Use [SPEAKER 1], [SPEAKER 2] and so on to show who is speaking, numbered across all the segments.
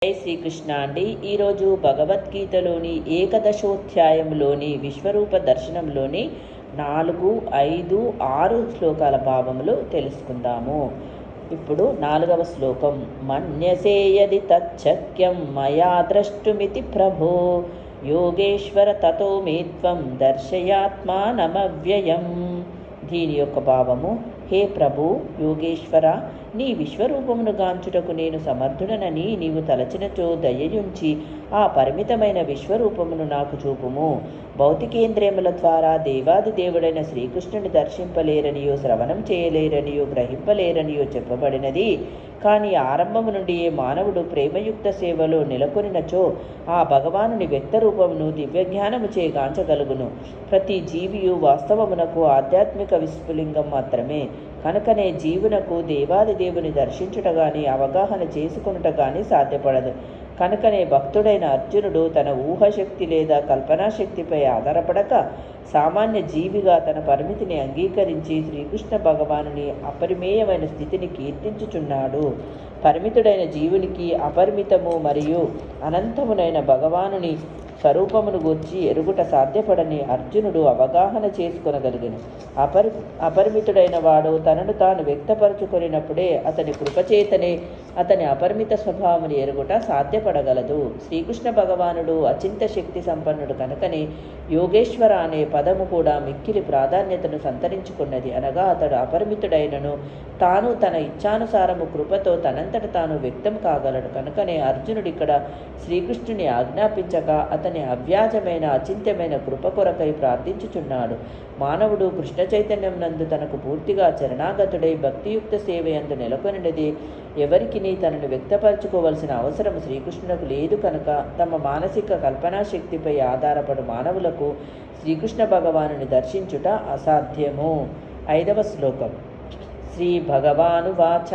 [SPEAKER 1] జై శ్రీకృష్ణ అండి. ఈరోజు భగవద్గీతలోని ఏకదశోధ్యాయంలోని విశ్వరూప దర్శనంలోని 4, 5, 6 శ్లోకాల భావములు తెలుసుకుందాము. ఇప్పుడు 4వ శ్లోకం. మన్యసే యది తచ్చక్యం మయా ద్రష్టుమితి ప్రభో యోగేశ్వర తతో మే త్వం దర్శయాత్మానమవ్యయం. దీని యొక్క భావము: హే ప్రభు యోగేశ్వర, నీ విశ్వరూపమును గాంచుటకు నేను సమర్థుడనని నీవు తలచినచో దయయుంచి ఆ పరిమితమైన విశ్వరూపమును నాకు చూపుము. భౌతికేంద్రియముల ద్వారా దేవాది దేవుడైన శ్రీకృష్ణుని దర్శింపలేరనియో శ్రవణం చేయలేరనియో గ్రహింపలేరనియో చెప్పబడినది. కానీ ఆరంభము నుండి ఏ మానవుడు ప్రేమయుక్త సేవలో నెలకొనినచో ఆ భగవానుని వ్యక్తరూపమును దివ్యజ్ఞానము చే గాంచగలుగును. ప్రతి జీవియు వాస్తవమునకు ఆధ్యాత్మిక విస్ఫులింగం మాత్రమే. కనుకనే జీవునకు దేవాది దేవుని దర్శించుట గాని అవగాహన చేసుకొనుట గాని సాధ్యపడదు. కనుకనే భక్తుడైన అర్జునుడు తన ఊహశక్తి లేదా కల్పనాశక్తిపై ఆధారపడక సామాన్య జీవిగా తన పరిమితిని అంగీకరించి శ్రీకృష్ణ భగవానుని అపరిమేయమైన స్థితిని కీర్తించుచున్నాడు. పరిమితుడైన జీవునికి అపరిమితము మరియు అనంతమునైన భగవానుని స్వరూపమును గూర్చి ఎరుగుట సాధ్యపడని అర్జునుడు అవగాహన చేసుకొనగలిగను. అపరిమితుడైన వాడు తనను తాను వ్యక్తపరచుకొనినప్పుడే అతని కృపచేతనే అతని అపరిమిత స్వభావముని ఎరుగుట సాధ్యపడగలదు. శ్రీకృష్ణ భగవానుడు అచింత శక్తి సంపన్నుడు కనుకనే యోగేశ్వర అనే పదము కూడా మిక్కిలి ప్రాధాన్యతను సంతరించుకున్నది. అనగా అతడు అపరిమితుడైనను తాను తన ఇచ్ఛానుసారము కృపతో తనంతట తాను వ్యక్తం కాగలడు. కనుకనే అర్జునుడు ఇక్కడ శ్రీకృష్ణుని ఆజ్ఞాపించక అతని అవ్యాజమైన అచింత్యమైన కృప కొరకై ప్రార్థించుచున్నాడు. మానవుడు కృష్ణ చైతన్యం నందు తనకు పూర్తిగా చరణాగతుడై భక్తియుక్త సేవయందు నెలకొనినది ఎవరికి తనను వ్యక్తపరచుకోవలసిన అవసరం శ్రీకృష్ణునకు లేదు. కనుక తమ మానసిక కల్పనాశక్తిపై ఆధారపడు మానవులకు శ్రీకృష్ణ భగవానుని దర్శించుట అసాధ్యము. 5వ శ్లోకం. శ్రీ భగవానువాచ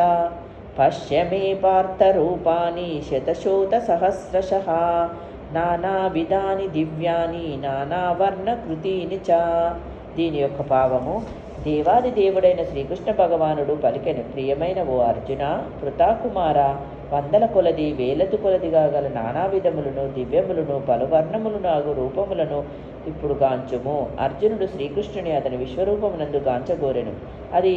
[SPEAKER 1] పశ్య మే పార్థరూపాణి శతశోత సహస్రశః నానావిధాని దివ్యాని నానావర్ణకృతీని చ. దీని యొక్క భావము: దేవాది దేవుడైన శ్రీకృష్ణ భగవానుడు పలికెను, ప్రియమైన ఓ అర్జున, పృథాకుమార, వందల కొలది వేలది కొలదిగా గల నానా విధములను దివ్యములను పలువర్ణములను ఆగు రూపములను ఇప్పుడు గాంచుము. అర్జునుడు శ్రీకృష్ణుని అతని విశ్వరూపమునందు గాంచగోరెను. అది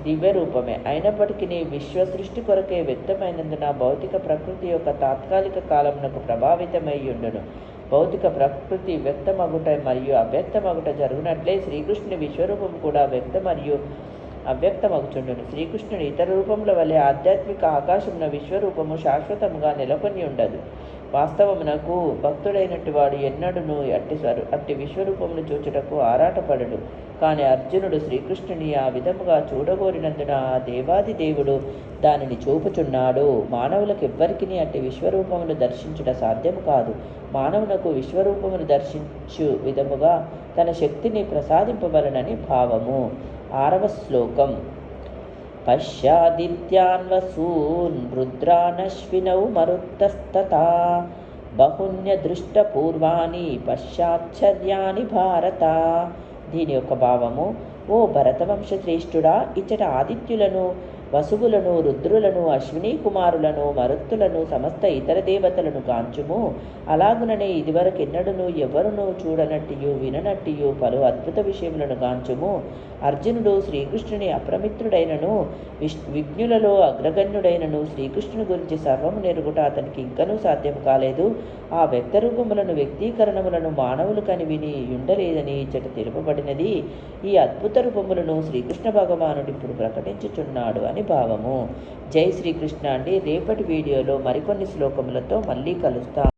[SPEAKER 1] దివ్య రూపమే అయినప్పటికీ విశ్వ సృష్టి కొరకే వ్యక్తమైనందున భౌతిక ప్రకృతి యొక్క తాత్కాలిక కాలమునకు ప్రభావితమై ఉండును. భౌతిక ప్రకృతి వ్యక్తమగుట మరియు అవ్యక్తమగుట జరుగునట్లే శ్రీకృష్ణుని విశ్వరూపం కూడా వ్యక్త మరియు అవ్యక్తమగుచుండును. శ్రీకృష్ణుని ఇతర రూపముల వలె ఆధ్యాత్మిక ఆకాశమున విశ్వరూపము శాశ్వతముగా నెలకొని ఉండదు. వాస్తవమునకు భక్తుడైనట్టు వాడు ఎన్నడూను అట్టి విశ్వరూపమును చూచుటకు ఆరాటపడడు. కానీ అర్జునుడు శ్రీకృష్ణుని ఆ విధముగా చూడగోరినందున ఆ దేవాది దేవుడు దానిని చూపుచున్నాడు. మానవులకు ఎవ్వరికీ అట్టి విశ్వరూపమును దర్శించుట సాధ్యము కాదు. మానవునకు విశ్వరూపమును దర్శించు విధముగా తన శక్తిని ప్రసాదింపవలనని భావము. 6వ శ్లోకం. పశ్యాదిత్యాన్ వసూన్ రుద్రానశ్వినౌ మరుత్తస్తథా బహున్యదృష్టపూర్వాణి పశ్చాశ్చర్యాని భారత. దీని యొక్క భావము: ఓ భరతవంశ శ్రేష్ఠుడా, ఇచ్చట ఆదిత్యులను, వసువులను, రుద్రులను, అశ్విని కుమారులను, మరుత్తులను, సమస్త ఇతర దేవతలను గాంచుము. అలాగుననే ఇదివరకెన్నడూను ఎవరునూ చూడనట్టియు విననట్టియు పలు అద్భుత విషయములను గాంచుము. అర్జునుడు శ్రీకృష్ణుని అప్రమిత్రుడైనను విజ్ఞులలో అగ్రగణ్యుడైనను శ్రీకృష్ణుని గురించి సర్వము నెరుగుట అతనికి ఇంకనూ సాధ్యము కాలేదు. ఆ వ్యక్తరూపములను వ్యక్తీకరణములను మానవులు కని విని ఉండలేదని ఇచ్చట తెలుపబడినది. ఈ అద్భుత రూపములను శ్రీకృష్ణ భగవానుడు ఇప్పుడు ప్రకటించుచున్నాడు అని భావము. జై శ్రీకృష్ణ అండి. రేపటి వీడియోలో మరికొన్ని శ్లోకములతో మళ్ళీ కలుస్తాం.